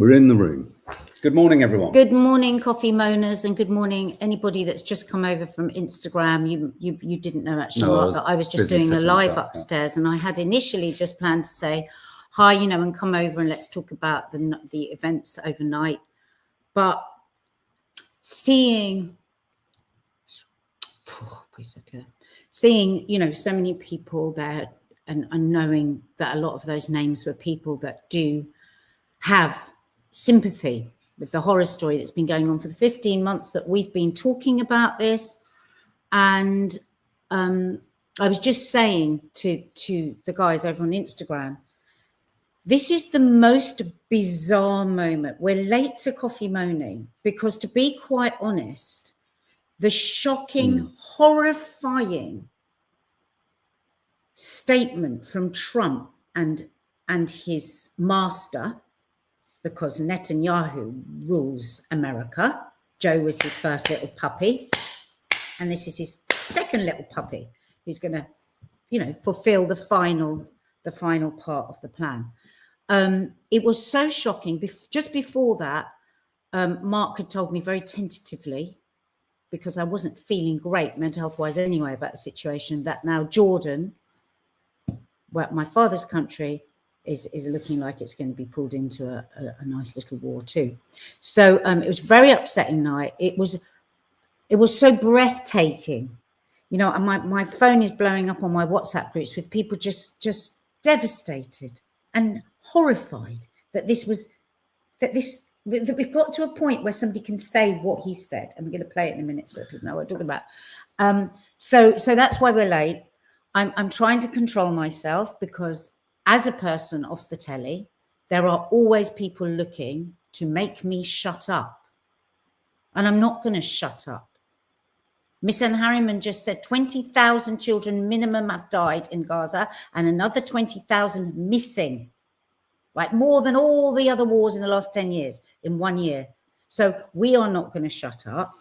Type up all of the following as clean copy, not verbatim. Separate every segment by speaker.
Speaker 1: We're in the room. Good morning, everyone.
Speaker 2: Good morning, coffee moaners, and good morning anybody that's just come over from Instagram. You didn't know actually, Mark, that I was just doing a live upstairs, and I had initially just planned to say hi, and come over and let's talk about the events overnight. But seeing, so many people there, and knowing that a lot of those names were people that do have sympathy with the horror story that's been going on for the 15 months that we've been talking about this. And I was just saying to the guys over on Instagram, this is the most bizarre moment. We're late to coffee moaning because, to be quite honest, the shocking, horrifying statement from Trump and his master, because Netanyahu rules America. Joe was his first little puppy, and this is his second little puppy who's going to, fulfill the final part of the plan. It was so shocking. Just before that, Mark had told me very tentatively, because I wasn't feeling great mental health-wise anyway about the situation, that now Jordan, my father's country, is looking like it's going to be pulled into a nice little war too. So it was a very upsetting night. It was so breathtaking, and my phone is blowing up on my WhatsApp groups with people just devastated and horrified that we've got to a point where somebody can say what he said. And we're going to play it in a minute so people know what I'm talking about. So that's why we're late. I'm trying to control myself, because as a person off the telly, there are always people looking to make me shut up. And I'm not going to shut up. Miss Anne Harriman just said 20,000 children minimum have died in Gaza, and another 20,000 missing. Right? More than all the other wars in the last 10 years in 1 year. So we are not going to shut up,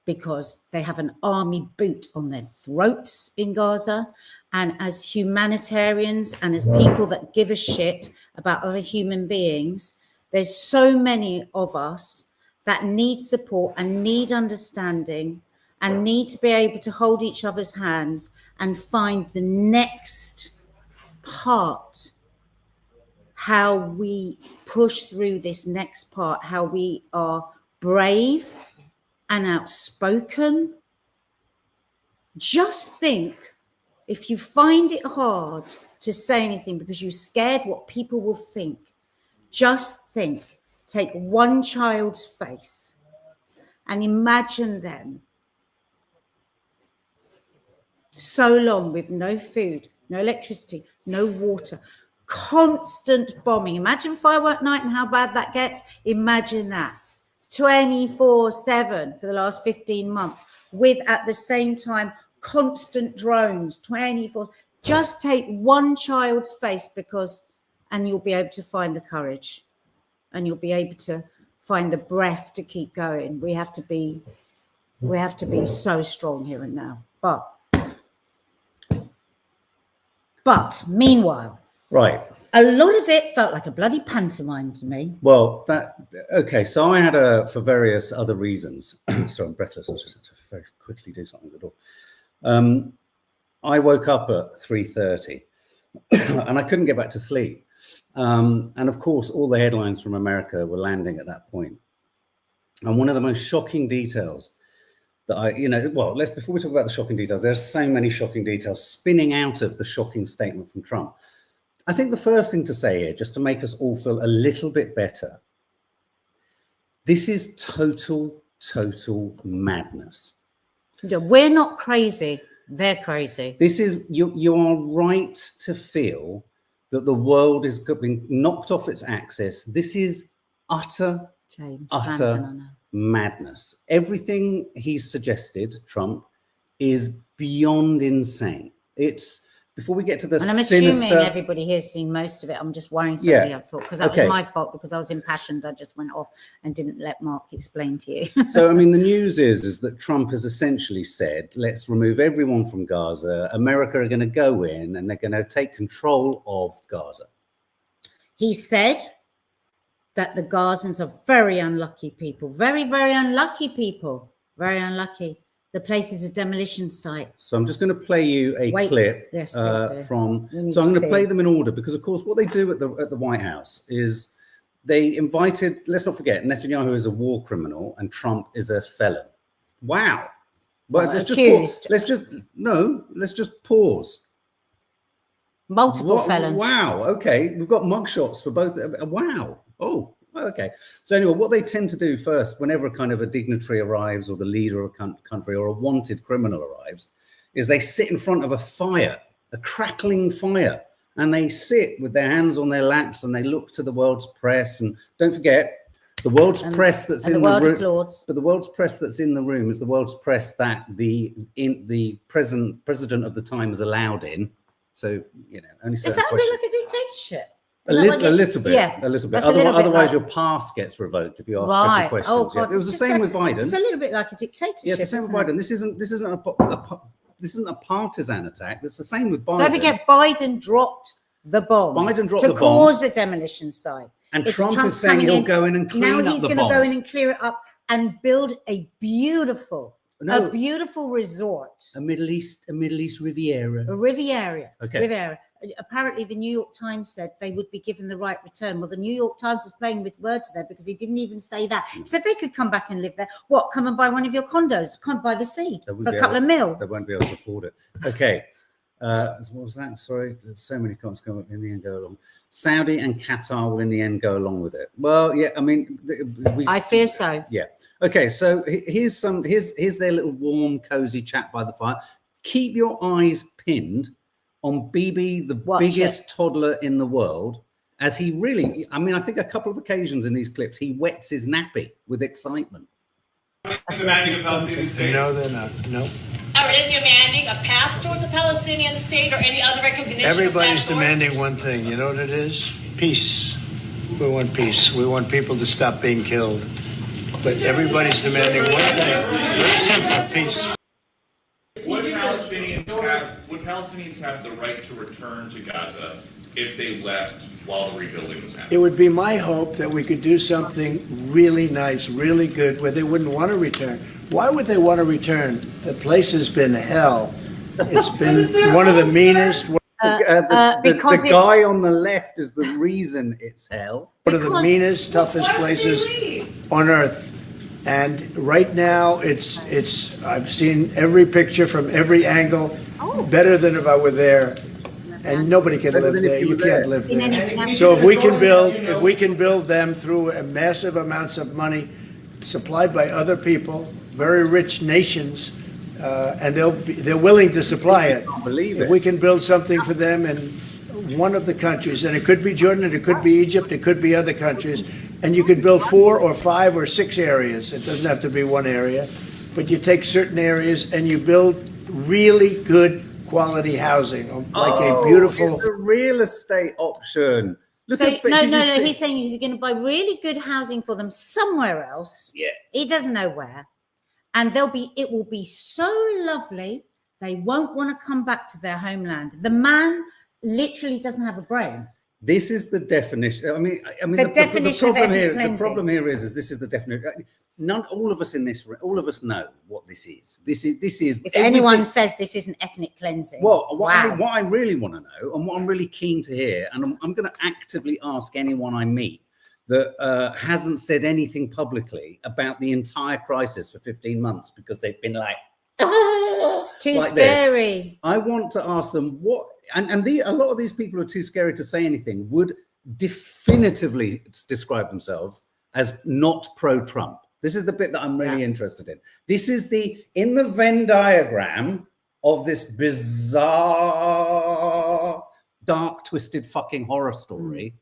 Speaker 2: because they have an army boot on their throats in Gaza. And as humanitarians and as people that give a shit about other human beings, there's so many of us that need support and need understanding and need to be able to hold each other's hands and find the next part, how we push through this next part, how we are brave and outspoken. Just think, if you find it hard to say anything because you're scared what people will think, just think, take one child's face and imagine them so long with no food, no electricity, no water, constant bombing. Imagine firework night and how bad that gets. Imagine that. 24/7 for the last 15 months, with at the same time constant drones, 24. Just take one child's face, and you'll be able to find the courage, and you'll be able to find the breath to keep going. We have to be so strong here and now. But meanwhile,
Speaker 1: right,
Speaker 2: a lot of it felt like a bloody pantomime to me.
Speaker 1: Well, so I had for various other reasons. Sorry, I'm breathless. I just have to very quickly do something at the door. I woke up at 3:30 and I couldn't get back to sleep. And of course, all the headlines from America were landing at that point. And one of the most shocking details that before we talk about the shocking details, there's so many shocking details spinning out of the shocking statement from Trump. I think the first thing to say here, just to make us all feel a little bit better, this is total madness.
Speaker 2: We're not crazy. They're crazy.
Speaker 1: This is, you are right to feel that the world is being knocked off its axis. This is utter madness. Everything he's suggested, Trump, is beyond insane. It's, before we get to the
Speaker 2: and I'm assuming everybody here's seen most of it. I'm just worrying somebody, I thought, because that was my fault, because I was impassioned. I just went off and didn't let Mark explain to you.
Speaker 1: So, I mean, the news is that Trump has essentially said, let's remove everyone from Gaza. America are going to go in and they're going to take control of Gaza.
Speaker 2: He said that the Gazans are very unlucky people, very, very unlucky people, very unlucky. The place is a demolition site.
Speaker 1: So I'm just going to play you a clip
Speaker 2: Yes,
Speaker 1: from. So I'm going to play them in order because, of course, what they do at the White House is they invited. Let's not forget, Netanyahu is a war criminal and Trump is a felon. Wow. But let's just pause.
Speaker 2: Multiple felons.
Speaker 1: Wow. Okay, we've got mugshots for both. Wow. Oh. Okay. So anyway, what they tend to do first, whenever a kind of a dignitary arrives or the leader of a country or a wanted criminal arrives, is they sit in front of a fire, a crackling fire, and they sit with their hands on their laps and they look to the world's press. And don't forget, the world's press that's in the room. But the world's press that's in the room is the world's press that the president of the time is allowed in. So only certain.
Speaker 2: Is that really like a dictatorship?
Speaker 1: A little bit.
Speaker 2: Yeah,
Speaker 1: a little bit.
Speaker 2: Otherwise,
Speaker 1: your pass gets revoked if you ask tricky questions.
Speaker 2: Oh, God.
Speaker 1: It was the same with Biden.
Speaker 2: It's a little bit like a dictatorship.
Speaker 1: Yes, the same with Biden. This isn't a partisan attack. It's the same with Biden.
Speaker 2: Don't forget, Biden dropped the bombs to cause the demolition site.
Speaker 1: And Trump is saying he'll go in and clean up the bombs.
Speaker 2: Now he's going to go in and clear it up and build a beautiful resort.
Speaker 1: A Middle East Riviera.
Speaker 2: A Riviera.
Speaker 1: Okay.
Speaker 2: Riviera. Apparently, the New York Times said they would be given the right return. Well, the New York Times was playing with words there because he didn't even say that. He said they could come back and live there. What? Come and buy one of your condos, come by the sea for a couple of mil.
Speaker 1: They won't be able to afford it. Okay. What was that? Sorry, there's so many comments come up in the end go along. Saudi and Qatar will in the end go along with it. Well, yeah, I mean,
Speaker 2: I fear so.
Speaker 1: Yeah. Okay, so here's their little warm, cozy chat by the fire. Keep your eyes pinned on BIBI, the biggest toddler in the world, as he really, I mean, I think a couple of occasions in these clips, he wets his nappy with excitement.
Speaker 3: Demanding a Palestinian state?
Speaker 4: No, they're not. No.
Speaker 5: Are they demanding a path towards a Palestinian state or any other recognition?
Speaker 4: Everybody's demanding one thing. You know what it is? Peace. We want peace. We want people to stop being killed. But everybody's demanding one thing. Very simple, peace.
Speaker 3: Would Palestinians have the right to return to Gaza if they left while the rebuilding was happening?
Speaker 4: It would be my hope that we could do something really nice, really good, where they wouldn't want to return. Why would they want to return? The place has been hell. It's been one of the meanest.
Speaker 1: The guy on the left is the reason it's hell.
Speaker 4: One of the meanest, toughest places on earth. And right now, it's. I've seen every picture from every angle, better than if I were there. And nobody can live there. You can't live there. So if we can build them through massive amounts of money supplied by other people, very rich nations, and they're willing to supply it. If we can build something for them in one of the countries, and it could be Jordan, it could be Egypt, it could be other countries, and you could build 4 or 5 or 6 areas. It doesn't have to be one area, but you take certain areas and you build really good quality housing, like a beautiful.
Speaker 1: It's a real estate option.
Speaker 2: He's saying he's going to buy really good housing for them somewhere else.
Speaker 1: Yeah.
Speaker 2: He doesn't know where. And it will be so lovely, they won't want to come back to their homeland. The man literally doesn't have a brain.
Speaker 1: This is the definition. I mean, the problem here is this is the definition. All of us in this, all of us know what this is. This is.
Speaker 2: If anyone says this isn't ethnic cleansing,
Speaker 1: well, what I really want to know, and what I'm really keen to hear, and I'm going to actively ask anyone I meet that hasn't said anything publicly about the entire crisis for 15 months because they've been like,
Speaker 2: it's too scary.
Speaker 1: This. I want to ask them what, a lot of these people who are too scary to say anything would definitively describe themselves as not pro-Trump. This is the bit that I'm really interested in. This is in the Venn diagram of this bizarre, dark, twisted fucking horror story.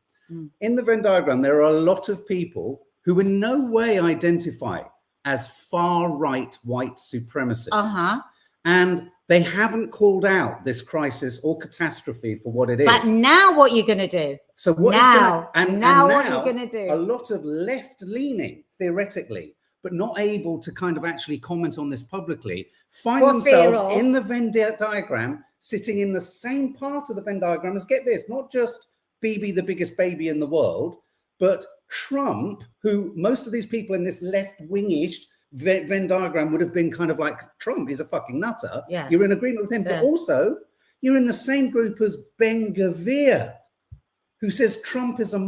Speaker 1: In the Venn diagram, there are a lot of people who in no way identify as far-right white supremacists. And they haven't called out this crisis or catastrophe for what it is.
Speaker 2: But now what you're going to do?
Speaker 1: So what
Speaker 2: now what you're going to do?
Speaker 1: A lot of left-leaning, theoretically, but not able to kind of actually comment on this publicly, find themselves in the Venn diagram, sitting in the same part of the Venn diagram as, get this, not just BIBI, the biggest baby in the world, but Trump, who most of these people in this left-wingish Venn diagram would have been kind of like, Trump is a fucking nutter.
Speaker 2: Yeah.
Speaker 1: You're in agreement with him.
Speaker 2: Yeah.
Speaker 1: But also, you're in the same group as Ben Gvir, who says Trump is a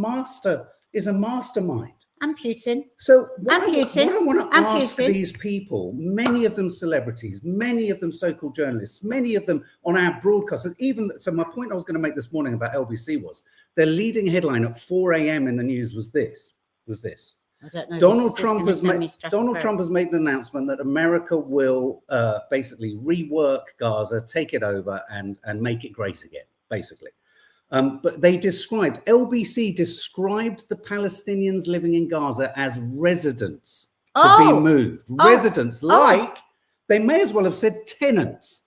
Speaker 1: mastermind.
Speaker 2: And Putin.
Speaker 1: So what I
Speaker 2: Putin.
Speaker 1: want to
Speaker 2: And
Speaker 1: ask
Speaker 2: Putin.
Speaker 1: these people, many of them celebrities, many of them so-called journalists, many of them on our broadcasters, so my point I was going to make this morning about LBC was their leading headline at 4 a.m. in the news was this.
Speaker 2: I don't know.
Speaker 1: Donald Trump has made an announcement that America will basically rework Gaza, take it over, and make it great again, basically. But LBC described the Palestinians living in Gaza as residents to be moved. Residents, like they may as well have said tenants.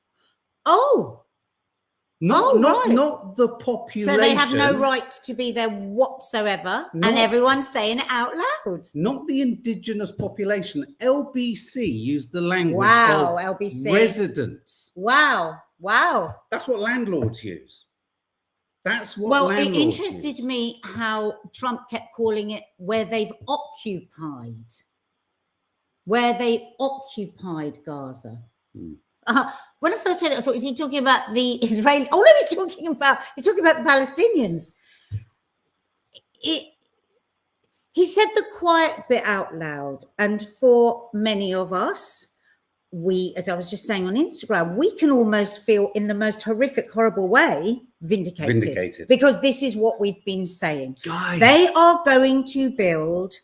Speaker 1: Not the population.
Speaker 2: So they have no right to be there whatsoever, and everyone's saying it out loud.
Speaker 1: Not the indigenous population. LBC used the language
Speaker 2: Wow,
Speaker 1: of
Speaker 2: LBC.
Speaker 1: residents.
Speaker 2: Wow.
Speaker 1: That's what landlords use. That's what
Speaker 2: Well, it
Speaker 1: landlords
Speaker 2: interested
Speaker 1: use.
Speaker 2: me how Trump kept calling it where they've occupied. Where they occupied Gaza. When I first heard it, I thought, is he talking about the Israeli? Oh no, he's talking about the Palestinians. He said the quiet bit out loud, and for many of us, we, as I was just saying on Instagram, we can almost feel in the most horrific, horrible way vindicated. Because this is what we've been saying.
Speaker 1: Guys.
Speaker 2: They are going to build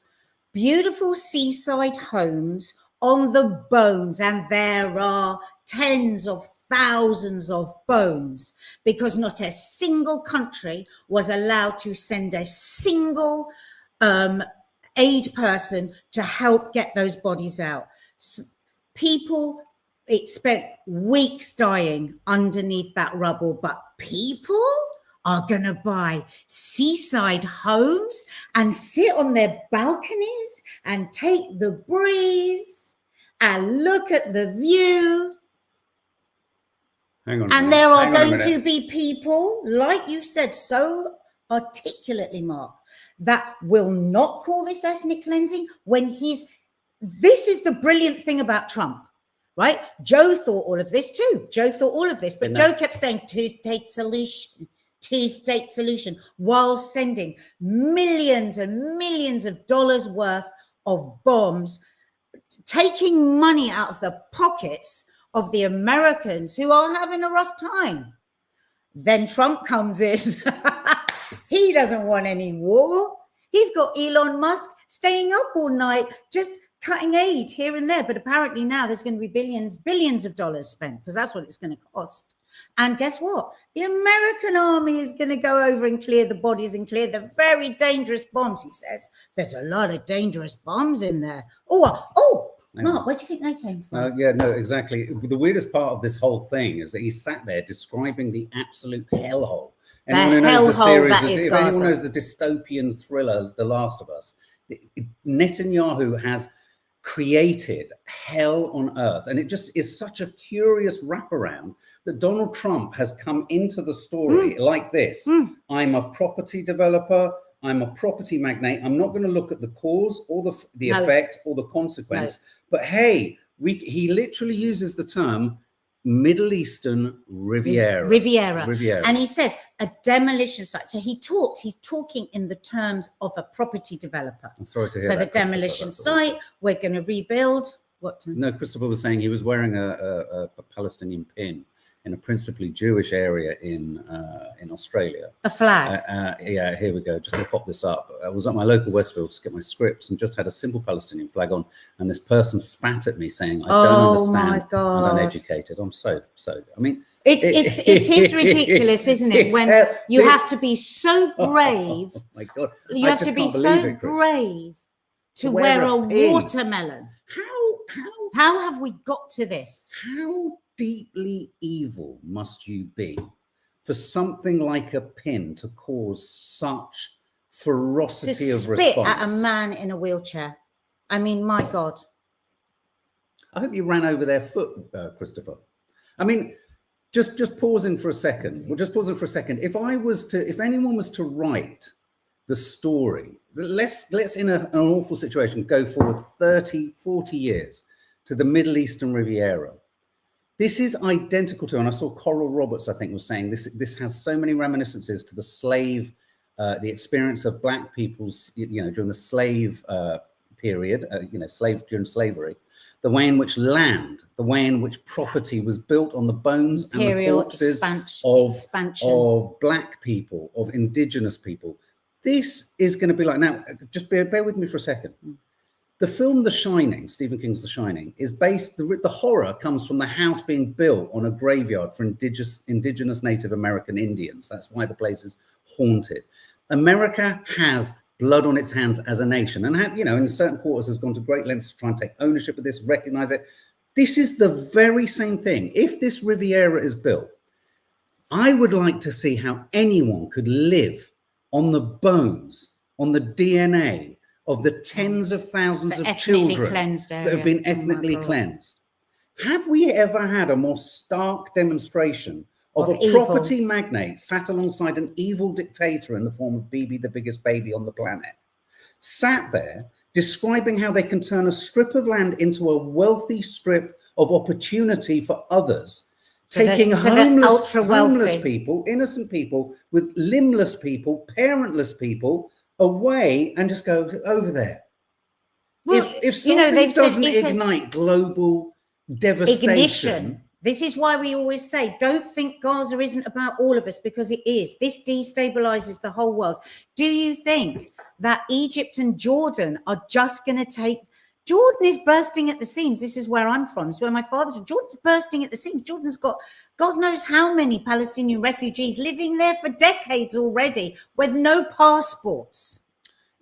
Speaker 2: beautiful seaside homes on the bones, and there are tens of thousands of bones, because not a single country was allowed to send a single aid person to help get those bodies out. People, it spent weeks dying underneath that rubble, but people are going to buy seaside homes and sit on their balconies and take the breeze and look at the view.
Speaker 1: Hang on.
Speaker 2: And there are going to be people, like you said so articulately, Mark, that will not call this ethnic cleansing when this is the brilliant thing about Trump, right? Joe thought all of this too. But Joe kept saying two-state solution, while sending millions and millions of dollars worth of bombs, taking money out of the pockets of the Americans who are having a rough time. Then Trump comes in. He doesn't want any war. He's got Elon Musk staying up all night, just cutting aid here and there. But apparently now there's going to be billions of dollars spent, because that's what it's going to cost. And guess what? The American army is going to go over and clear the bodies and clear the very dangerous bombs. He says there's a lot of dangerous bombs in there. Mark, where do you think they came from?
Speaker 1: Yeah, no, exactly. The weirdest part of this whole thing is that he sat there describing the absolute hellhole. Anyone who knows the series, if anyone knows the dystopian thriller, The Last of Us, Netanyahu has created hell on earth. And it just is such a curious wraparound that Donald Trump has come into the story like this. I'm a property developer. I'm a property magnate. I'm not going to look at the cause or the effect or the consequence. No. But hey, he literally uses the term Middle Eastern Riviera.
Speaker 2: And he says a demolition site. So he's talking in the terms of a property developer.
Speaker 1: I'm sorry to hear
Speaker 2: that. So
Speaker 1: that,
Speaker 2: the demolition site, we're going to rebuild.
Speaker 1: No, Christopher was saying he was wearing a Palestinian pin in a principally Jewish area in Australia.
Speaker 2: A flag.
Speaker 1: Yeah, here we go. Just going to pop this up. I was at my local Westfield to get my scripts and just had a simple Palestinian flag on, and this person spat at me saying, "I don't understand.
Speaker 2: My God.
Speaker 1: I'm uneducated." I'm so. I mean,
Speaker 2: it is ridiculous, isn't it? When you have to be so brave.
Speaker 1: Oh my God!
Speaker 2: You have to be so brave to wear a watermelon. How have we got to this?
Speaker 1: How deeply evil must you be for something like a pin to cause such ferocity of response?
Speaker 2: Spit at a man in a wheelchair. I mean, my God.
Speaker 1: I hope you ran over their foot, Christopher. I mean, just pausing for a second. We'll just pause it for a second. If anyone was to write the story. Let's in an awful situation go forward 30, 40 years to the Middle Eastern Riviera. This is identical to, and I saw Coral Roberts, I think, was saying this has so many reminiscences to the slave, the experience of black people's, during the slave period, during slavery, the way in which land, the way in which property was built on the bones and the corpses of black people, of indigenous people. This is going to be like, now, just bear with me for a second. The film The Shining, Stephen King's The Shining, is based, the horror comes from the house being built on a graveyard for indigenous Native American Indians. That's why the place is haunted. America has blood on its hands as a nation, and in certain quarters has gone to great lengths to try and take ownership of this, recognize it. This is the very same thing. If this Riviera is built, I would like to see how anyone could live on the bones, on the DNA of the tens of thousands of children that have been ethnically cleansed. Have we ever had a more stark demonstration of a property magnate sat alongside an evil dictator in the form of BIBI, the biggest baby on the planet, sat there describing how they can turn a strip of land into a wealthy strip of opportunity for others, taking homeless people, innocent people, with limbless people, parentless people away, and just go over there. Well, if something doesn't ignite global devastation.
Speaker 2: Ignition. This is why we always say, don't think Gaza isn't about all of us, because it is. This destabilizes the whole world. Do you think that Egypt and Jordan are just going to take... Jordan is bursting at the seams. This is where I'm from. This is where my father's from. Jordan's bursting at the seams. Jordan's got God knows how many Palestinian refugees living there for decades already with no passports.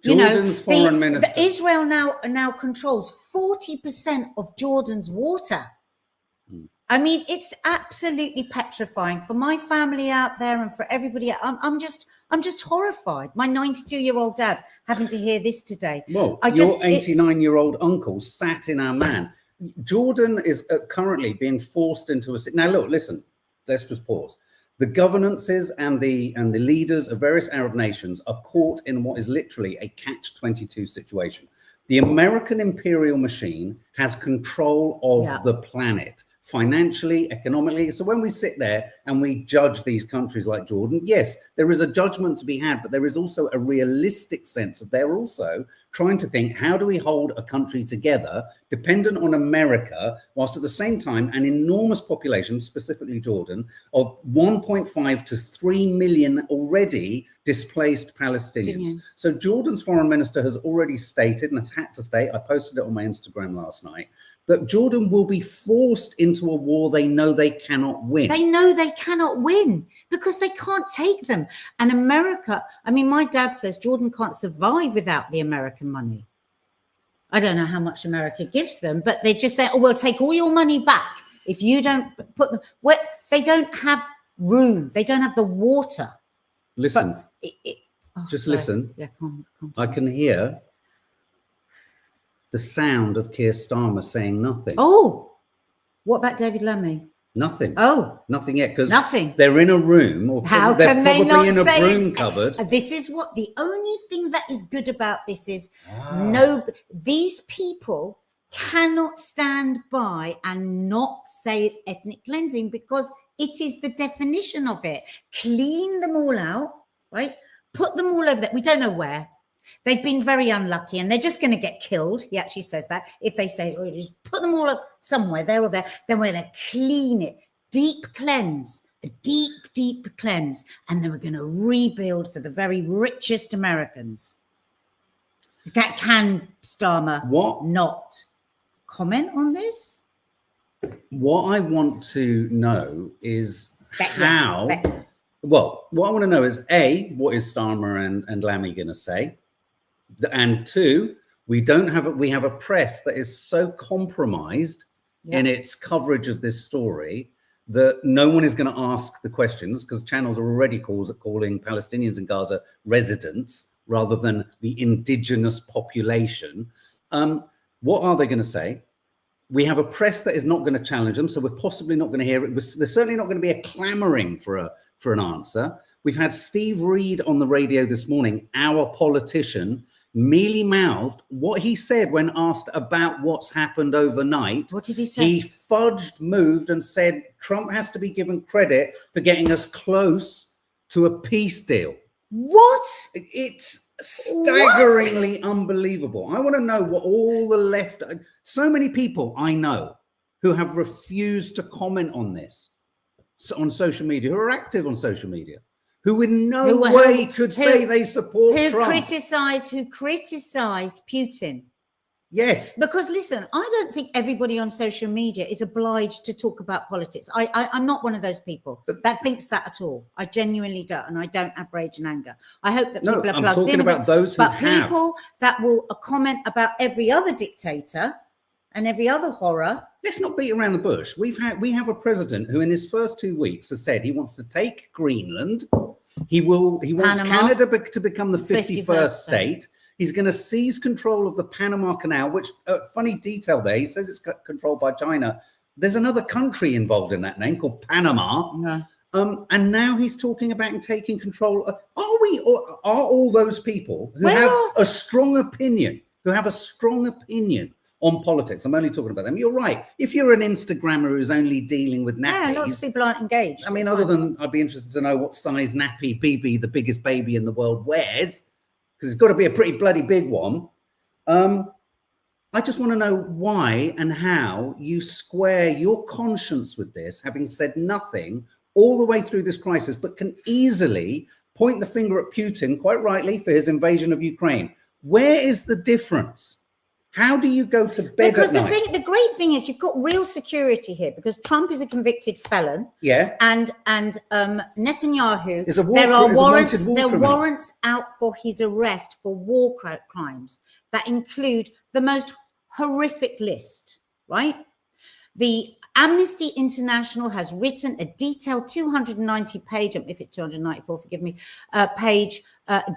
Speaker 1: Jordan's foreign minister.
Speaker 2: Israel now controls 40% of Jordan's water. I mean, it's absolutely petrifying for my family out there and for everybody else. I'm just horrified. My 92-year-old dad having to hear this today.
Speaker 1: Well, your 89-year-old uncle sat in our man. Jordan is currently being forced into a... Now, look, listen, let's just pause. The governances and the leaders of various Arab nations are caught in what is literally a catch-22 situation. The American imperial machine has control of the planet, financially, economically. So when we sit there and we judge these countries like Jordan, yes, there is a judgment to be had, but there is also a realistic sense of they're also trying to think, how do we hold a country together dependent on America, whilst at the same time an enormous population, specifically Jordan, of 1.5 to 3 million already displaced Palestinians. So Jordan's foreign minister has already stated, and has had to state, I posted it on my Instagram last night, that Jordan will be forced into a war they know they cannot win.
Speaker 2: They know they cannot win because they can't take them. And America, I mean, my dad says Jordan can't survive without the American money. I don't know how much America gives them, but they just say, oh, we'll take all your money back if you don't put them... Well, they don't have room. They don't have the water.
Speaker 1: Listen, listen.
Speaker 2: Yeah, come on.
Speaker 1: I can hear the sound of Keir Starmer saying nothing.
Speaker 2: Oh, what about David Lammy?
Speaker 1: Nothing.
Speaker 2: Oh,
Speaker 1: nothing yet, because
Speaker 2: nothing.
Speaker 1: They're in a room, or
Speaker 2: how
Speaker 1: they're
Speaker 2: can they
Speaker 1: probably
Speaker 2: not
Speaker 1: in a
Speaker 2: say
Speaker 1: broom cupboard.
Speaker 2: This is what the only thing that is good about this is these people cannot stand by and not say it's ethnic cleansing, because it is the definition of it. Clean them all out, right? Put them all over there. We don't know where. They've been very unlucky and they're just going to get killed. He actually says that if they stay, or just put them all up somewhere, there or there, then we're going to clean it, deep cleanse, a deep cleanse. And then we're going to rebuild for the very richest Americans. That can Starmer not comment on this?
Speaker 1: What I want to know is how, well, what I want to know is A, what is Starmer and Lammy going to say? And two, we have a press that is so compromised in its coverage of this story that no one is going to ask the questions, because channels are already calling Palestinians in Gaza residents rather than the indigenous population. What are they going to say? We have a press that is not going to challenge them, so we're possibly not going to hear it. There's certainly not going to be a clamoring for an answer. We've had Steve Reed on the radio this morning, our politician, mealy-mouthed what he said when asked about what's happened overnight.
Speaker 2: What did he say?
Speaker 1: He fudged, moved, and said Trump has to be given credit for getting us close to a peace deal.
Speaker 2: What?
Speaker 1: It's staggeringly unbelievable. I want to know what all the left, so many people I know who have refused to comment on this on social media, who are active on social media, who in no way could say they support Trump.
Speaker 2: Who criticized Putin.
Speaker 1: Yes.
Speaker 2: Because listen, I don't think everybody on social media is obliged to talk about politics. I'm not one of those people that thinks that at all. I genuinely don't, and I don't have rage and anger. I hope that people are plugged in.
Speaker 1: I'm talking about those who have.
Speaker 2: But people that will comment about every other dictator and every other horror.
Speaker 1: Let's not beat around the bush. We have a president who in his first 2 weeks has said he wants to take Greenland. He wants
Speaker 2: Panama,
Speaker 1: Canada to become the 51st state. He's going to seize control of the Panama Canal, which, funny detail there, he says it's controlled by China. There's another country involved in that name called Panama. Yeah. And now he's talking about taking control. Are all those people who have a strong opinion, on politics? I'm only talking about them. You're right. If you're an Instagrammer who's only dealing with nappies.
Speaker 2: Yeah, lots of people aren't engaged.
Speaker 1: I mean, other than I'd be interested to know what size nappy BIBI, the biggest baby in the world, wears. Because it's got to be a pretty bloody big one. I just want to know why and how you square your conscience with this, having said nothing all the way through this crisis, but can easily point the finger at Putin, quite rightly, for his invasion of Ukraine. Where is the difference? How do you go to bed at night?
Speaker 2: Because the great thing is you've got real security here, because Trump is a convicted felon.
Speaker 1: Yeah.
Speaker 2: And Netanyahu,
Speaker 1: there are
Speaker 2: warrants out for his arrest for war crimes that include the most horrific list, right? The Amnesty International has written a detailed 290-page, if it's 294, forgive me, page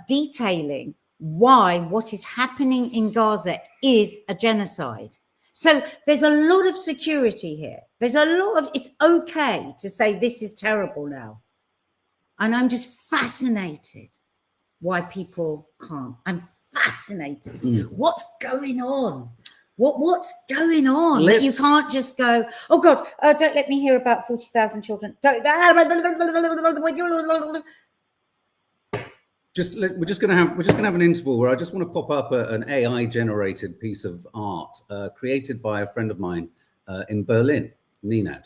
Speaker 2: detailing why what is happening in Gaza is a genocide. So there's a lot of security here. It's okay to say this is terrible now. And I'm just fascinated why people can't. I'm fascinated. What's going on? What's going on? That you can't just go, oh God, don't let me hear about 40,000 children.
Speaker 1: We're just gonna have an interval where I just want to pop up an AI generated piece of art created by a friend of mine in Berlin, Ninad.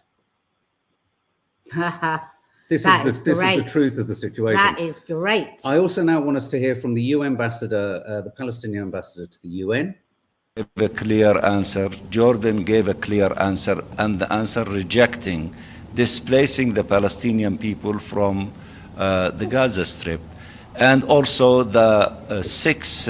Speaker 1: This is the truth of the situation.
Speaker 2: That is great.
Speaker 1: I also now want us to hear from the UN ambassador, the Palestinian ambassador to the UN.
Speaker 6: Gave a clear answer. Jordan gave a clear answer, and the answer rejecting displacing the Palestinian people from the Gaza Strip. And also the 6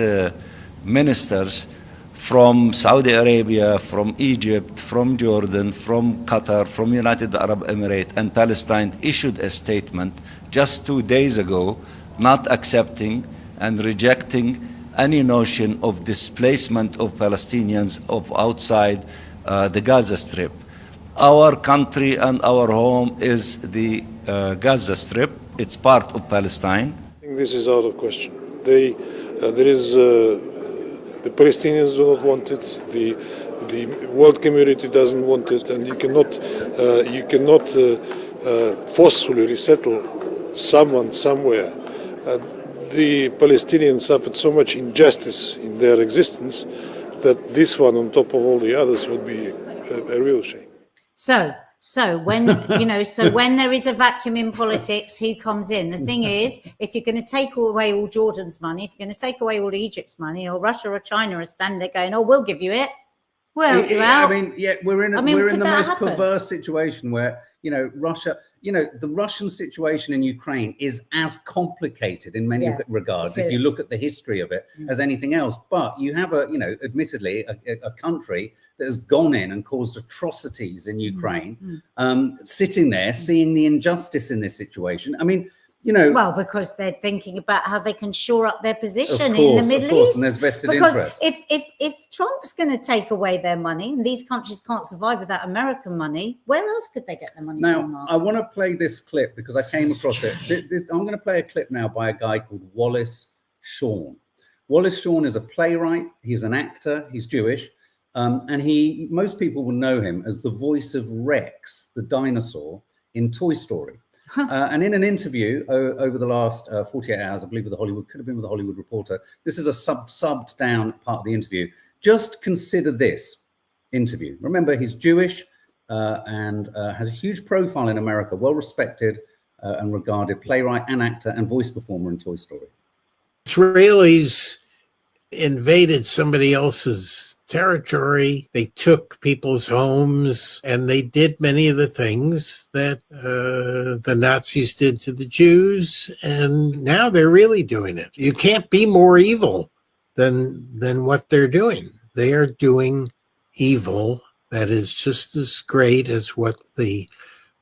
Speaker 6: ministers from Saudi Arabia, from Egypt, from Jordan, from Qatar, from United Arab Emirates and Palestine issued a statement just 2 days ago, not accepting and rejecting any notion of displacement of Palestinians of outside the Gaza Strip. Our country and our home is the Gaza Strip. It's part of Palestine.
Speaker 7: This is out of question. The Palestinians do not want it. The world community doesn't want it, and you cannot forcefully resettle someone somewhere. The Palestinians suffered so much injustice in their existence that this one, on top of all the others, would be a real shame.
Speaker 2: So when when there is a vacuum in politics, who comes in? The thing is, if you're going to take away all Jordan's money, if you're going to take away all Egypt's money, or Russia or China are standing there going, "Oh, we'll give you it." Well,
Speaker 1: we're in the most perverse situation where Russia. The Russian situation in Ukraine is as complicated in many regards, if you look at the history of it, as anything else. But you have admittedly, a country that has gone in and caused atrocities in Ukraine, sitting there, seeing the injustice in this situation. I mean, you know,
Speaker 2: Well, because they're thinking about how they can shore up their position
Speaker 1: course,
Speaker 2: in the Middle
Speaker 1: of course,
Speaker 2: East.
Speaker 1: and there's vested
Speaker 2: because
Speaker 1: interest.
Speaker 2: if Trump's going to take away their money, and these countries can't survive without American money, where else could they get their money from?
Speaker 1: Now, I want to play this clip because I came across it. I'm going to play a clip now by a guy called Wallace Shawn. Wallace Shawn is a playwright. He's an actor. He's Jewish. And most people will know him as the voice of Rex, the dinosaur in Toy Story. And in an interview over the last 48 hours, I believe could have been with the Hollywood Reporter. This is a subbed down part of the interview. Just consider this interview. Remember, he's Jewish and has a huge profile in America, well-respected and regarded playwright and actor and voice performer in Toy Story.
Speaker 8: Israelis invaded somebody else's territory. They took people's homes, and they did many of the things that the Nazis did to the Jews, and now they're really doing it. You can't be more evil than what they're doing. They are doing evil that is just as great as what the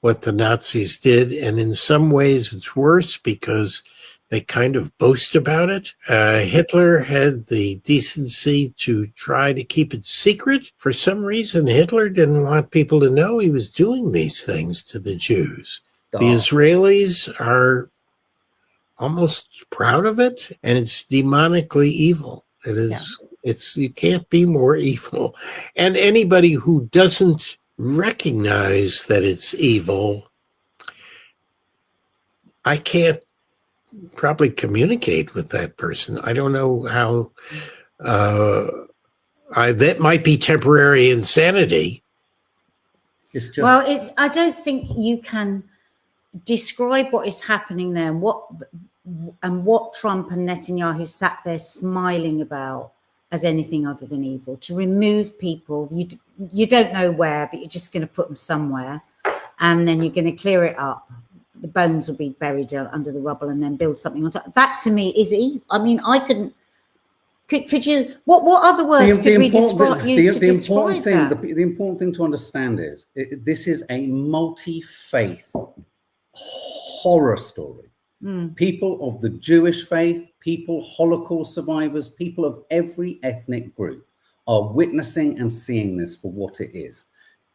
Speaker 8: Nazis did, and in some ways it's worse because they kind of boast about it. Hitler had the decency to try to keep it secret. For some reason, Hitler didn't want people to know he was doing these things to the Jews. The Israelis are almost proud of it, and it's demonically evil. It is. Yeah. You can't be more evil. And anybody who doesn't recognize that it's evil, I can't probably communicate with that person. I don't know how. That might be temporary insanity.
Speaker 2: I don't think you can describe what is happening there and what Trump and Netanyahu sat there smiling about as anything other than evil. To remove people, you don't know where, but you're just going to put them somewhere, and then you're going to clear it up. The bones will be buried under the rubble, and then build something on top. That to me is evil. I mean, I couldn't. Could you? What other words could we describe?
Speaker 1: The important thing to understand is this is a multi-faith horror story. People of the Jewish faith, people, Holocaust survivors, people of every ethnic group are witnessing and seeing this for what it is.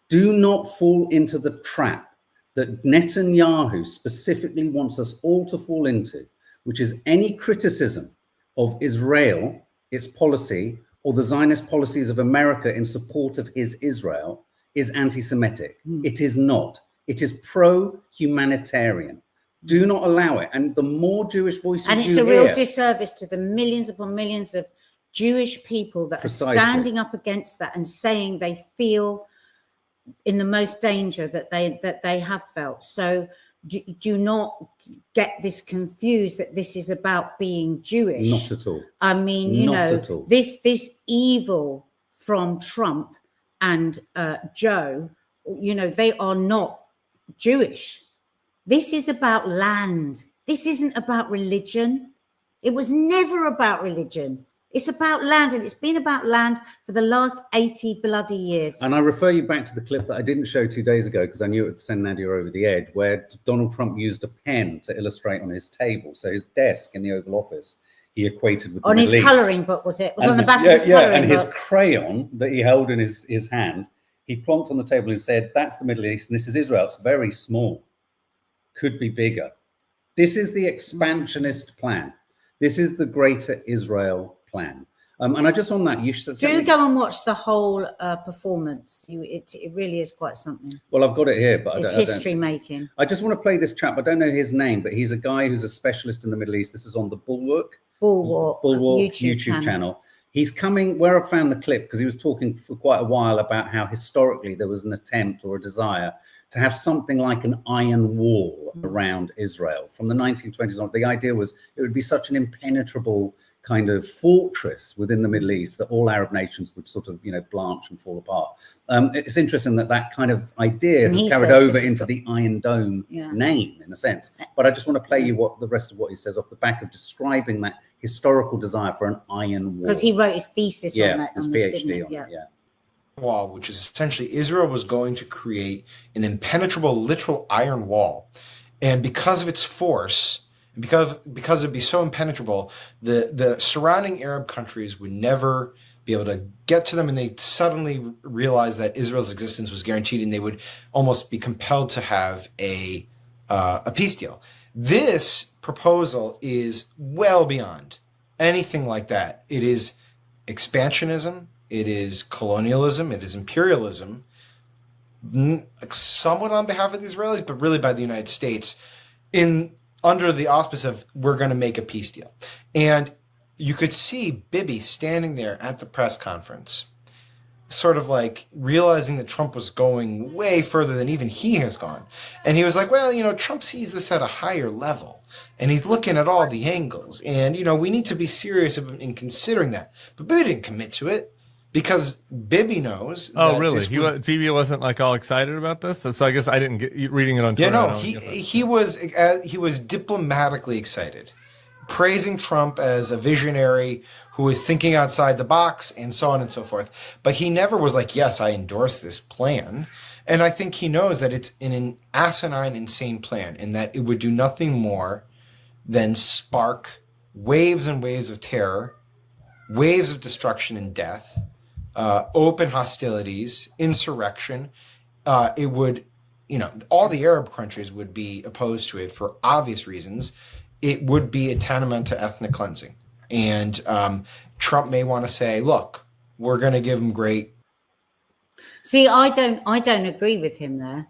Speaker 1: Do not fall into the trap that Netanyahu specifically wants us all to fall into, which is any criticism of Israel, its policy, or the Zionist policies of America in support of his Israel is anti-Semitic. It is not. It is pro-humanitarian. Do not allow it. And the more Jewish voices you hear... And
Speaker 2: it's a real disservice to the millions upon millions of Jewish people that are standing up against that and saying they feel in the most danger that they have felt. So do not get this confused that this is about being Jewish.
Speaker 1: Not at all.
Speaker 2: I mean, this evil from Trump and Joe, they are not Jewish. This is about land. This isn't about religion. It was never about religion. It's about land, and it's been about land for the last 80 bloody years.
Speaker 1: And I refer you back to the clip that I didn't show 2 days ago because I knew it would send Nadia over the edge, where Donald Trump used a pen to illustrate on his table. So his desk in the Oval Office, he equated with the Middle East.
Speaker 2: On his colouring book, was it? It was on the back of his colouring book.
Speaker 1: And his crayon that he held in his hand, he plonked on the table and said, that's the Middle East and this is Israel. It's very small. Could be bigger. This is the expansionist plan. This is the Greater Israel plan. And I just on that, you should
Speaker 2: go and watch the whole performance. It really is quite something.
Speaker 1: Well, I've got it here, but
Speaker 2: it's history making.
Speaker 1: I just want to play this chap. I don't know his name, but he's a guy who's a specialist in the Middle East. This is on the Bulwark YouTube channel. He's coming where I found the clip because he was talking for quite a while about how historically there was an attempt or a desire to have something like an iron wall around Israel from the 1920s on. The idea was it would be such an impenetrable kind of fortress within the Middle East that all Arab nations would sort of, blanch and fall apart. It's interesting that kind of idea has carried over into the Iron Dome name, in a sense. But I just want to play you the rest of what he says off the back of describing that historical desire for an iron wall.
Speaker 2: Because he wrote his thesis on that.
Speaker 1: His PhD on it,
Speaker 9: wall, which is essentially Israel was going to create an impenetrable literal iron wall. And because of its force, And because it'd be so impenetrable, the surrounding Arab countries would never be able to get to them, and they suddenly realized that Israel's existence was guaranteed, and they would almost be compelled to have a peace deal. This proposal is well beyond anything like that. It is expansionism, it is colonialism, it is imperialism, somewhat on behalf of the Israelis, but really by the United States, under the auspice of we're going to make a peace deal. And you could see Bibi standing there at the press conference, sort of like realizing that Trump was going way further than even he has gone. And he was like, well, Trump sees this at a higher level, and he's looking at all the angles. And, we need to be serious in considering that. But Bibi didn't commit to it because Bibi knows.
Speaker 10: Oh, really? Bibi wasn't like all excited about this? So I guess I didn't get reading it on Twitter.
Speaker 9: Yeah, no, he was diplomatically excited, praising Trump as a visionary who is thinking outside the box and so on and so forth. But he never was like, yes, I endorse this plan. And I think he knows that it's an asinine, insane plan, and that it would do nothing more than spark waves and waves of terror, waves of destruction and death, open hostilities, insurrection. It would, all the Arab countries would be opposed to it for obvious reasons. It would be a tantamount to ethnic cleansing. And Trump may want to say, look, we're going to give him great.
Speaker 2: See, I don't agree with him there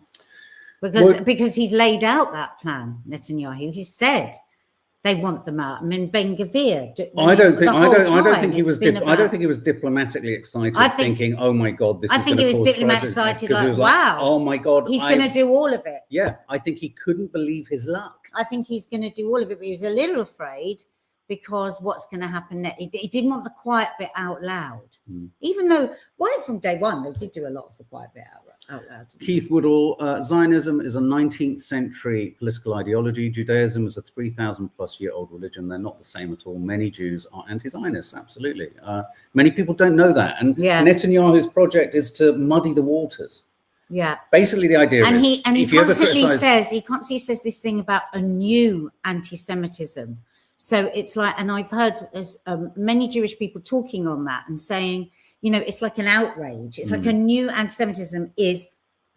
Speaker 2: because he's laid out that plan, Netanyahu. He said they want them out. I mean, Ben Gvir.
Speaker 1: I don't think he was diplomatically excited, thinking, "Oh my God, this is going to cause." I think he was diplomatically excited, like, "Wow, oh my God,
Speaker 2: he's going to do all of it."
Speaker 1: Yeah, I think he couldn't believe his luck.
Speaker 2: I think he's going to do all of it, but he was a little afraid because what's going to happen next? He didn't want the quiet bit out loud, even though right from day one they did do a lot of the quiet bit out loud.
Speaker 1: Keith Woodall, Zionism is a 19th century political ideology. Judaism is a 3,000-plus-year-old religion. They're not the same at all. Many Jews are anti-Zionists, absolutely. Many people don't know that. And Netanyahu's project is to muddy the waters.
Speaker 2: Yeah.
Speaker 1: Basically, the idea
Speaker 2: is... he constantly says this thing about a new anti-Semitism. So it's like, and I've heard many Jewish people talking on that and saying, it's like an outrage. It's like a new anti-Semitism is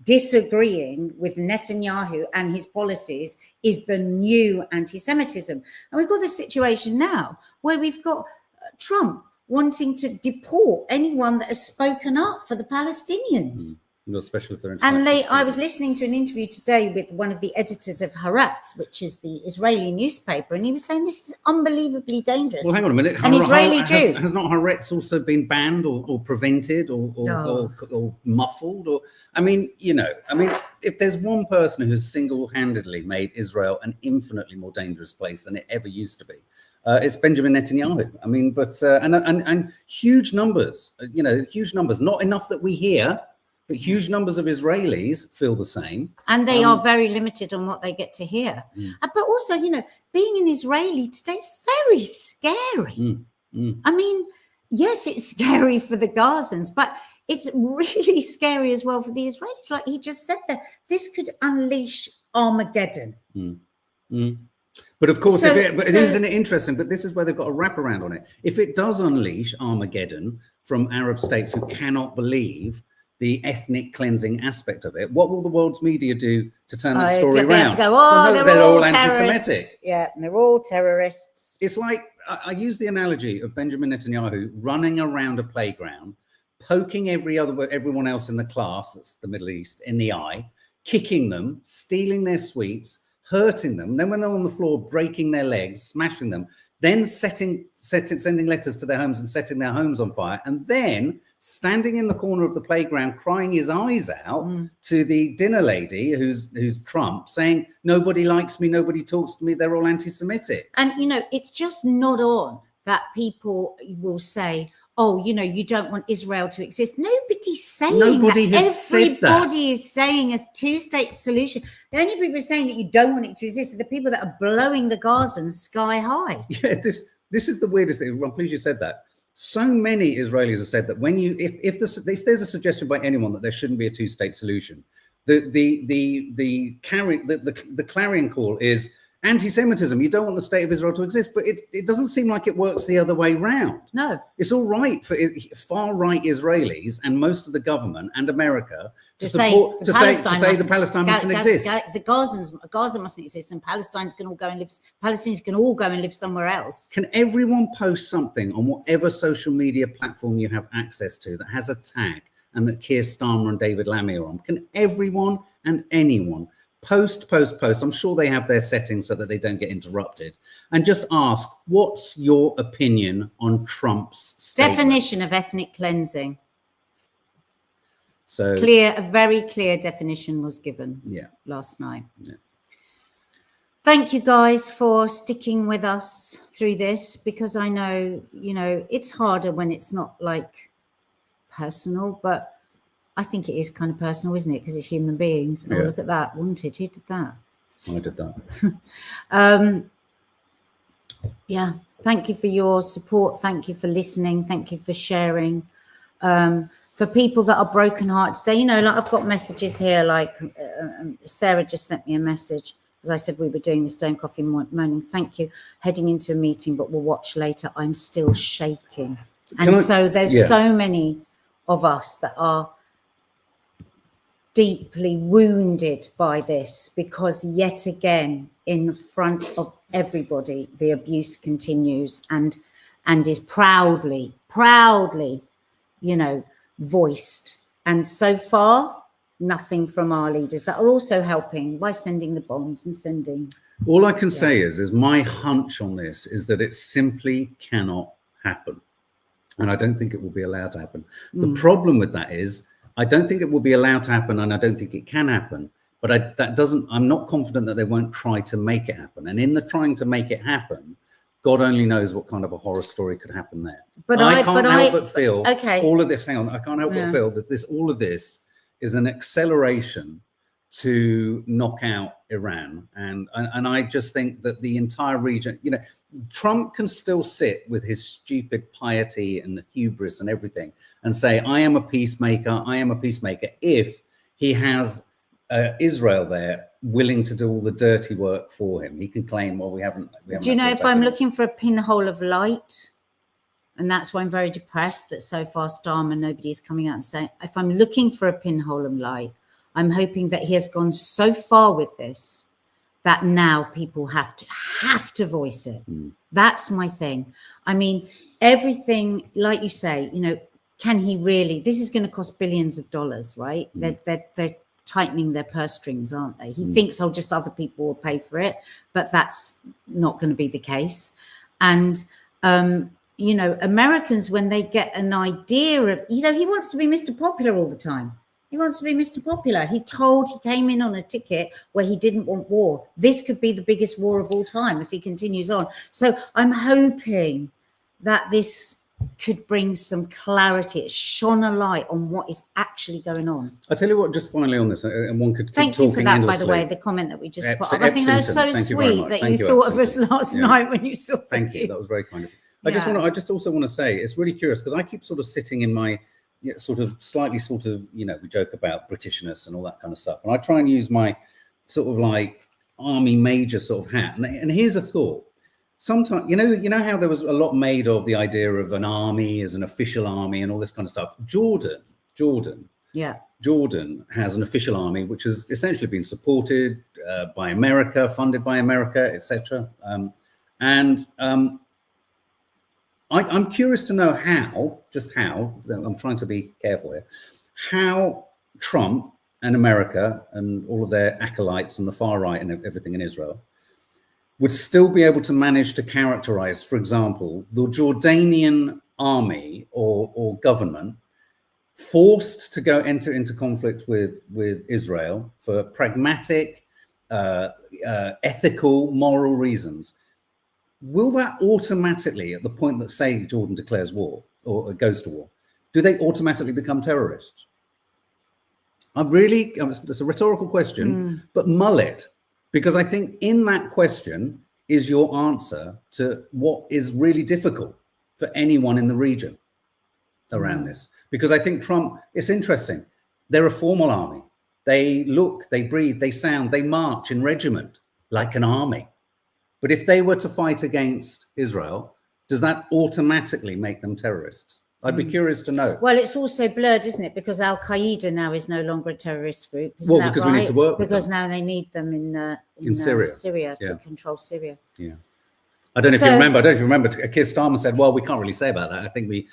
Speaker 2: disagreeing with Netanyahu and his policies is the new anti-Semitism. And we've got this situation now where we've got Trump wanting to deport anyone that has spoken up for the Palestinians.
Speaker 1: Especially if they're
Speaker 2: I was listening to an interview today with one of the editors of Haaretz, which is the Israeli newspaper, and he was saying this is unbelievably dangerous.
Speaker 1: Well, hang on a minute.
Speaker 2: An Israeli Jew.
Speaker 1: Has not Haaretz also been banned or prevented or muffled? If there's one person who's single-handedly made Israel an infinitely more dangerous place than it ever used to be, it's Benjamin Netanyahu. And huge numbers, not enough that we hear. But huge numbers of Israelis feel the same. And
Speaker 2: they are very limited on what they get to hear. But also, being an Israeli today is very scary. I mean, yes, it's scary for the Gazans, but it's really scary as well for the Israelis. Like he just said that this could unleash Armageddon.
Speaker 1: But of course, isn't it interesting? But this is where they've got a wraparound on it. If it does unleash Armageddon from Arab states who cannot believe the ethnic cleansing aspect of it, what will the world's media do to turn that story around?
Speaker 2: To go, they're all
Speaker 1: anti-Semitic.
Speaker 2: Yeah, and they're all terrorists.
Speaker 1: It's like, I use the analogy of Benjamin Netanyahu running around a playground, poking everyone else in the class, that's the Middle East, in the eye, kicking them, stealing their sweets, hurting them. Then when they're on the floor, breaking their legs, smashing them, then sending letters to their homes and setting their homes on fire, and then standing in the corner of the playground crying his eyes out to the dinner lady who's Trump, saying nobody likes me, nobody talks to me, they're all anti-Semitic.
Speaker 2: And it's just not on that people will say, oh, you don't want Israel to exist. Nobody's saying
Speaker 1: Nobody
Speaker 2: that.
Speaker 1: Has said that.
Speaker 2: Everybody is saying a two-state solution. The only people saying that you don't want it to exist are the people that are blowing the Gazans sky high.
Speaker 1: Yeah, this is the weirdest thing. I'm pleased you said that. So many Israelis have said that if there's a suggestion by anyone that there shouldn't be a two-state solution, the clarion call is anti-Semitism. You don't want the state of Israel to exist, but it doesn't seem like it works the other way round.
Speaker 2: No.
Speaker 1: It's all right for far-right Israelis and most of the government and America to say the Palestine mustn't exist.
Speaker 2: Gaza mustn't exist, and Palestinians can all go and live. Palestinians can all go and live somewhere else.
Speaker 1: Can everyone post something on whatever social media platform you have access to that has a tag and that Keir Starmer and David Lammy are on? Can everyone and anyone post? I'm sure they have their settings so that they don't get interrupted. And just ask, what's your opinion on Trump's statements?
Speaker 2: Definition of ethnic cleansing.
Speaker 1: So
Speaker 2: a very clear definition was given last night. Yeah. Thank you guys for sticking with us through this, because I know, it's harder when it's not like personal, but I think it is kind of personal, isn't it? Because it's human beings. Oh, look at that. Wanted. Who did that?
Speaker 1: I did that.
Speaker 2: Yeah. Thank you for your support. Thank you for listening. Thank you for sharing. For people that are brokenhearted today, like I've got messages here, like Sarah just sent me a message. As I said, we were doing the Stone Coffee Moaning. Thank you. Heading into a meeting, but we'll watch later. I'm still shaking. And so there's so many of us that are deeply wounded by this, because yet again, in front of everybody, the abuse continues and is proudly, voiced. And so far, nothing from our leaders that are also helping by sending the bombs and sending.
Speaker 1: All I can say is my hunch on this is that it simply cannot happen. And I don't think it will be allowed to happen. The problem with that is, I don't think it will be allowed to happen, and I don't think it can happen. But I'm not confident that they won't try to make it happen. And in the trying to make it happen, God only knows what kind of a horror story could happen there. But I can't help but feel all of this. Hang on, I can't help but feel that all of this is an acceleration to knock out Iran. And I just think that the entire region, Trump can still sit with his stupid piety and hubris and everything and say, I am a peacemaker, if he has Israel there willing to do all the dirty work for him. He can claim, well, we haven't.
Speaker 2: Do you know, if I'm looking for a pinhole of light, and that's why I'm very depressed that so far Starmer, nobody is coming out and saying, if I'm looking for a pinhole of light, I'm hoping that he has gone so far with this that now people have to voice it. That's my thing. I mean, everything, like you say, can he really? This is going to cost billions of dollars, right? They're tightening their purse strings, aren't they? He thinks, just other people will pay for it, but that's not going to be the case. And Americans, when they get an idea of, he wants to be Mr. Popular all the time. He wants to be Mr. Popular. He came in on a ticket where he didn't want war. This could be the biggest war of all time if he continues on. So I'm hoping that this could bring some clarity. It shone a light on what is actually going on.
Speaker 1: I'll tell you what, just finally on this, and one could keep
Speaker 2: Thank you for that,
Speaker 1: endlessly.
Speaker 2: by the way, the comment that we just put up. I think that was so sweet that you thought of us last night when you saw
Speaker 1: Thank you. That was very kind of you. I just also want to say, it's really curious because I keep sort of sitting in my we joke about Britishness and all that kind of stuff. And I try and use my sort of like army major sort of hat. And here's a thought. Sometimes, you know how there was a lot made of the idea of an army as an official army and all this kind of stuff. Jordan has an official army, which has essentially been supported by America, funded by America, etc. I'm curious to know how, I'm trying to be careful here, how Trump and America and all of their acolytes and the far right and everything in Israel would still be able to manage to characterize, for example, the Jordanian army or government forced to enter into conflict with Israel for pragmatic, ethical, moral reasons. Will that automatically, at the point that, say, Jordan declares war or goes to war, do they automatically become terrorists? It's a rhetorical question, but mull it, because I think in that question is your answer to what is really difficult for anyone in the region around this. Because I think Trump, it's interesting. They're a formal army. They look, they breathe, they sound, they march in regiment like an army. But if they were to fight against Israel, does that automatically make them terrorists? I'd be curious to know.
Speaker 2: Well, it's also blurred, isn't it? Because Al Qaeda now is no longer a terrorist group. Isn't
Speaker 1: Well,
Speaker 2: that
Speaker 1: because
Speaker 2: right?
Speaker 1: we need to work with
Speaker 2: because
Speaker 1: them.
Speaker 2: now they need them in
Speaker 1: Syria.
Speaker 2: to control Syria.
Speaker 1: Yeah. I don't know if you remember. I don't know if you remember. Keir Starmer said, "Well, we can't really say about that. I think we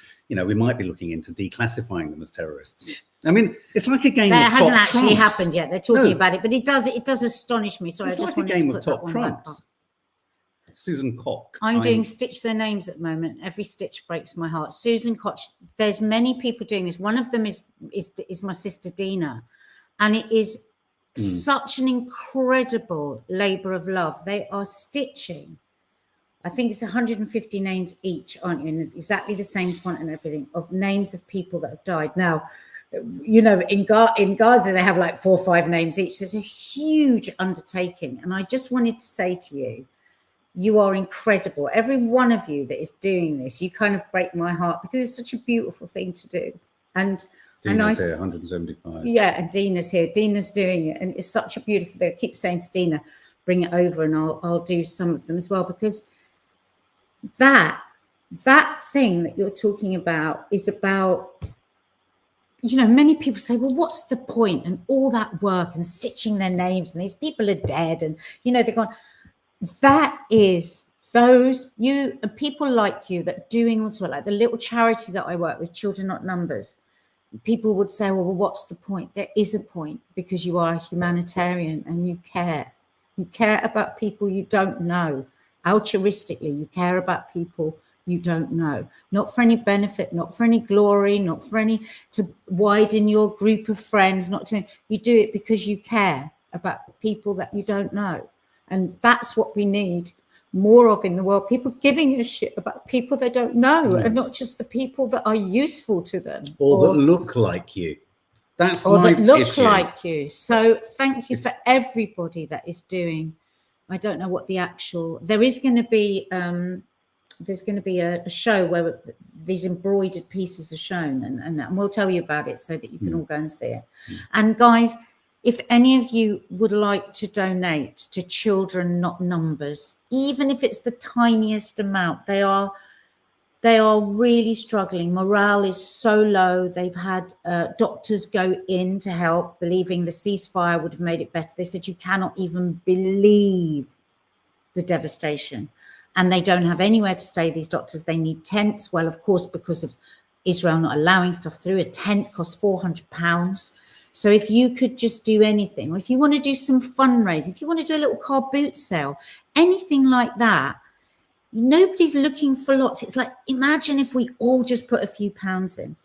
Speaker 1: might be looking into declassifying them as terrorists." I mean, it's like a game.
Speaker 2: That
Speaker 1: of
Speaker 2: hasn't
Speaker 1: top
Speaker 2: actually
Speaker 1: trumps.
Speaker 2: happened yet. They're talking about it, but it does astonish me. Sorry,
Speaker 1: It's
Speaker 2: I just
Speaker 1: like a
Speaker 2: wanted
Speaker 1: game
Speaker 2: to
Speaker 1: of
Speaker 2: put that
Speaker 1: top
Speaker 2: one back up.
Speaker 1: trumps. Susan Koch.
Speaker 2: I'm doing stitch their names at the moment. Every stitch breaks my heart. Susan Koch. There's many people doing this. One of them is my sister Dina, and it is such an incredible labor of love. They are stitching. I think it's 150 names each, aren't you? In exactly the same font and everything, of names of people that have died. Now, you know, in Gaza they have like 4 or 5 names each. So it's a huge undertaking, and I just wanted to say to you, you are incredible. Every one of you that is doing this, you kind of break my heart because it's such a beautiful thing to do. And
Speaker 1: Dina's here, 175.
Speaker 2: Yeah, and Dina's here. Dina's doing it, and it's such a beautiful thing. I keep saying to Dina, bring it over, and I'll do some of them as well, because that thing that you're talking about is about, you know, many people say, well, what's the point? And all that work and stitching their names, and these people are dead, and you know, they're gone. That is those you and people like you that are doing also, like the little charity that I work with, Children Not Numbers. People would say, well, what's the point? There is a point, because you are a humanitarian and you care. You care about people you don't know. Altruistically, you care about people you don't know. Not for any benefit, not for any glory, not for any to widen your group of friends, not to, you do it because you care about people that you don't know. And that's what we need more of in the world. People giving a shit about people they don't know, and not just the people that are useful to them.
Speaker 1: Or that look like you. That's
Speaker 2: or
Speaker 1: my
Speaker 2: that look
Speaker 1: issue.
Speaker 2: like you. So thank you for everybody that is doing. I don't know what the actual, there is going to be, there's going to be a show where these embroidered pieces are shown, and we'll tell you about it so that you can all go and see it. And guys, if any of you would like to donate to Children Not Numbers, even if it's the tiniest amount, they are really struggling. Morale is so low. They've had doctors go in to help, believing the ceasefire would have made it better. They said you cannot even believe the devastation. And they don't have anywhere to stay, these doctors. They need tents. Well, of course, because of Israel not allowing stuff through, a tent costs £400. So if you could just do anything, or if you want to do some fundraising, if you want to do a little car boot sale, anything like that, nobody's looking for lots. It's like, imagine if we all just put a few pounds in.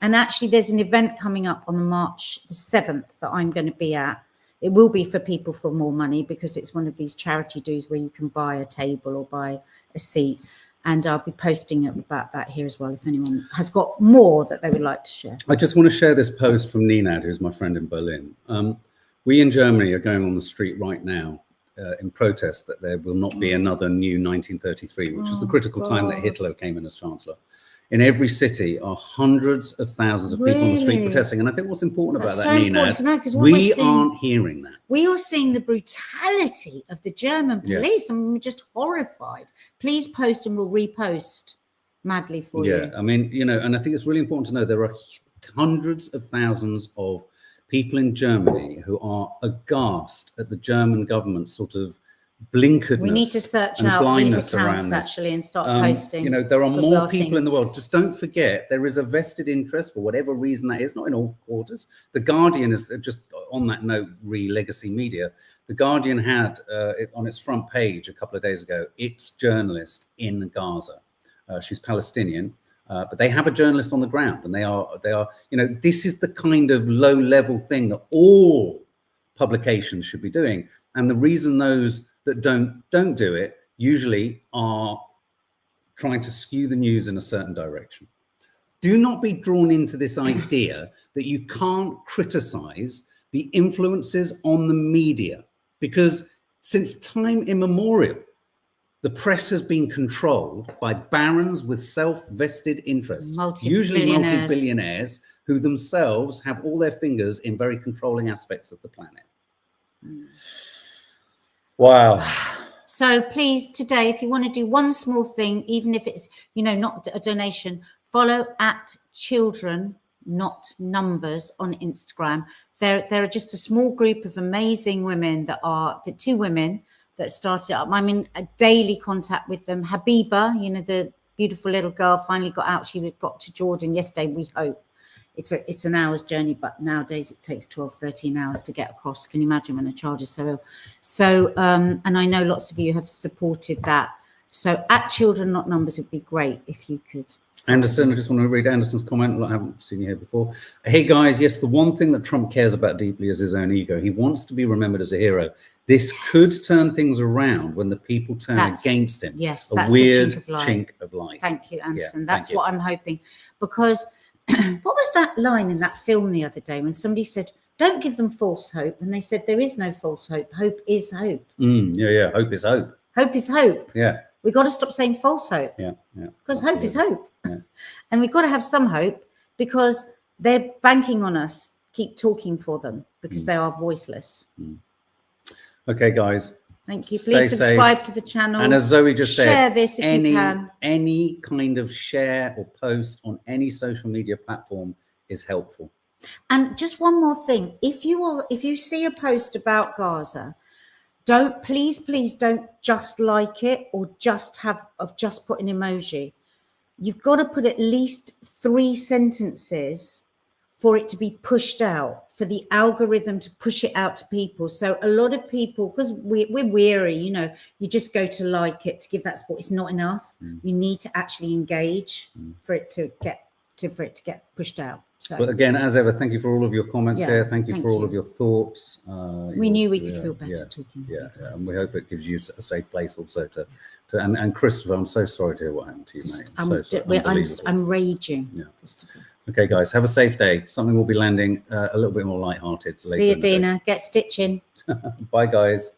Speaker 2: And actually, there's an event coming up on March the 7th that I'm going to be at. It will be for people for more money, because it's one of these charity do's where you can buy a table or buy a seat. And I'll be posting about that here as well, if anyone has got more that they would like to share.
Speaker 1: I just want to share this post from Ninad, who's my friend in Berlin. We in Germany are going on the street right now in protest that there will not be another new 1933, which was the critical time that Hitler came in as Chancellor. In every city are hundreds of thousands of people on the street protesting. And I think what's important about that, Ninad, we aren't hearing that.
Speaker 2: We are seeing the brutality of the German police, and we're just horrified. Please post, and we'll repost madly for you.
Speaker 1: Yeah, I mean, you know, and I think it's really important to know there are hundreds of thousands of people in Germany who are aghast at the German government's sort of blinkeredness.
Speaker 2: We need to search out these accounts actually and start posting.
Speaker 1: You know, there are more people in the world. Just don't forget, there is a vested interest for whatever reason that is, not in all quarters. The Guardian is just on that note, legacy media. The Guardian had on its front page a couple of days ago, its journalist in Gaza. She's Palestinian, but they have a journalist on the ground, and they are, you know, this is the kind of low level thing that all publications should be doing. And the reason those that don't do it usually are trying to skew the news in a certain direction. Do not be drawn into this idea that you can't criticize the influences on the media, because since time immemorial, the press has been controlled by barons with self-vested interests, usually multi-billionaires, who themselves have all their fingers in very controlling aspects of the planet. Wow.
Speaker 2: So please today, if you want to do one small thing, even if it's, you know, not a donation, follow @children, not numbers on Instagram. There are just a small group of amazing women that are the 2 women that started up. I'm in a daily contact with them. Habiba, you know, the beautiful little girl, finally got out. She got to Jordan yesterday, we hope. It's an hour's journey, but nowadays it takes 12, 13 hours to get across. Can you imagine when a child is so ill? So, and I know lots of you have supported that. So @children, not numbers would be great if you could.
Speaker 1: Anderson, I just want to read Anderson's comment. I haven't seen you here before. Hey guys, yes, the one thing that Trump cares about deeply is his own ego. He wants to be remembered as a hero. This could turn things around when the people turn against him.
Speaker 2: Yes,
Speaker 1: a
Speaker 2: that's
Speaker 1: weird
Speaker 2: the
Speaker 1: chink of light.
Speaker 2: Thank you, Anderson.
Speaker 1: Yeah,
Speaker 2: that's what I'm hoping. Because what was that line in that film the other day when somebody said, don't give them false hope? And they said, there is no false hope. Hope is hope.
Speaker 1: Yeah. Hope is hope.
Speaker 2: Hope is hope.
Speaker 1: Yeah.
Speaker 2: We've got to stop saying false hope.
Speaker 1: Yeah.
Speaker 2: Because hope is hope.
Speaker 1: Yeah.
Speaker 2: And we've got to have some hope because they're banking on us. Keep talking for them because they are voiceless.
Speaker 1: Okay, guys.
Speaker 2: Thank you.
Speaker 1: Stay
Speaker 2: Please subscribe
Speaker 1: safe.
Speaker 2: to the channel.
Speaker 1: And as Zoe just said,
Speaker 2: share this if you can.
Speaker 1: Any kind of share or post on any social media platform is helpful.
Speaker 2: And just one more thing. If you see a post about Gaza, please don't just like it or just put an emoji. You've got to put at least 3 sentences for it to be pushed out, for the algorithm to push it out to people. So a lot of people, because we're weary, you know, you just go to like it to give that support. It's not enough. You need to actually engage for it to get pushed out. So,
Speaker 1: but again, as ever, thank you for all of your comments here. Thank you for all of your thoughts.
Speaker 2: We knew we could feel better talking.
Speaker 1: Yeah, and we hope it gives you a safe place also to and Christopher, I'm so sorry to hear what happened to you, mate.
Speaker 2: I'm raging.
Speaker 1: Yeah. Christopher. Okay, guys, have a safe day. Something will be landing a little bit more lighthearted later.
Speaker 2: See you, Dina. Get stitching.
Speaker 1: Bye, guys.